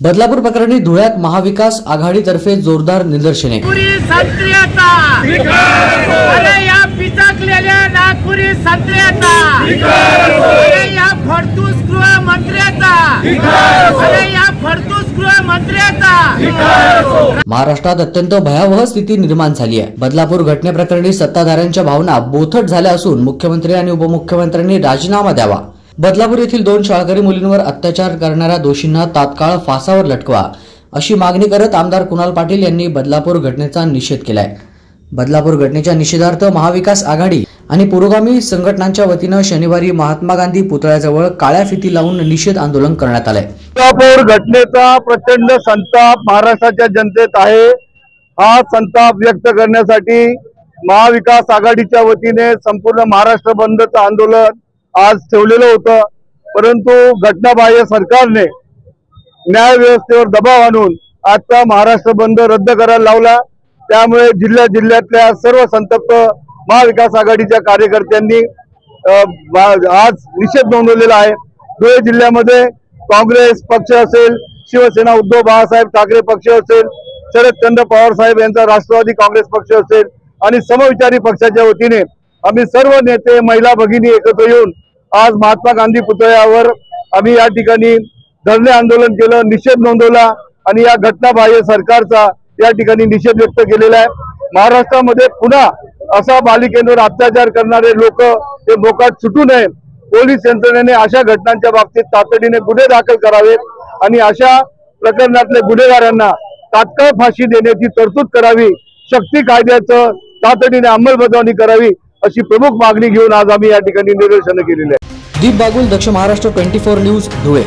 बदलापूर प्रकरणी धुळ्यात महाविकास आघाडीतर्फे जोरदार निदर्शने। अरे या पिचकलेल्या नागपुरी संत्र्याचा, अरे या फडतूस गृहमंत्र्याचा, अरे या फडतूस गृहमंत्र्याचा। महाराष्ट्रात अत्यंत भयावह स्थिती निर्माण झाली आहे। बदलापूर घटनेप्रकरणी सत्ताधाऱ्यांच्या भावना बोथट झाल्या असून मुख्यमंत्री आणि उपमुख्यमंत्र्यांनी राजीनामा द्यावा। बदलापूर येथील 2 शाळकरी मुलींवर अत्याचार करणाऱ्या दोषींना तात्काळ फासावर लटकवा अशी मागणी करत आमदार कुणाल पाटील यांनी बदलापूर घटनेचा निषेध केलाय। बदलापूर घटनेच्या निषेधार्थ महाविकास आघाडी आणि पुरोगामी संघटनांच्या वतीनं शनिवारी महात्मा गांधी पुतळ्याजवळ काळ्या फिती लावून निषेध आंदोलन करण्यात आले। बदलापूर घटनेचा प्रचंड संताप महाराष्ट्राच्या जनतेत आहे। हा संताप व्यक्त करण्यासाठी महाविकास आघाडीच्या वतीने संपूर्ण महाराष्ट्र बंदचं आंदोलन आज ठेवलेलं होतं, परंतु घटनाबाह्य सरकारने न्याय व्यवस्थेवर दबाव आणून आजचा महाराष्ट्र बंद रद्द करायला लावला। त्यामुळे जिल्ह्यातल्या सर्व संतप्त महाविकास आघाडीच्या कार्यकर्त्यांनी आज निषेध नोंदवलेला आहे। धुळे जिल्ह्यामध्ये काँग्रेस पक्ष असेल, शिवसेना उद्धव बाळासाहेब ठाकरे पक्ष असेल, शरदचंद्र पवार साहेब यांचा राष्ट्रवादी काँग्रेस पक्ष असेल आणि समविचारी पक्षाच्या वतीने आम्ही सर्व नेते महिला भगिनी एकत्र येऊन आज महात्मा गांधी पुतळ्यावर आम्ही या ठिकाणी धरणे आंदोलन केलं, निषेध नोंदवला आणि या घटनाबाह्य सरकारचा या ठिकाणी निषेध व्यक्त केलेला आहे। महाराष्ट्रामध्ये पुन्हा असा बालिकेंवर अत्याचार करणारे लोक हे मोकाट सुटू नये। पोलीस यंत्रणेने अशा घटनांच्या बाबतीत तातडीने गुन्हे दाखल करावेत आणि अशा प्रकरणातले गुन्हेगारांना तात्काळ फाशी देण्याची तरतूद करावी। शक्ती कायद्याचं तातडीने अंमलबजावणी करावी अशी प्रमुख मागणी घेऊन आज आम्ही या ठिकाणी निदर्शनं केलेली आहे। दीप बागुल, दक्ष महाराष्ट्र 24 न्यूज, धुळे।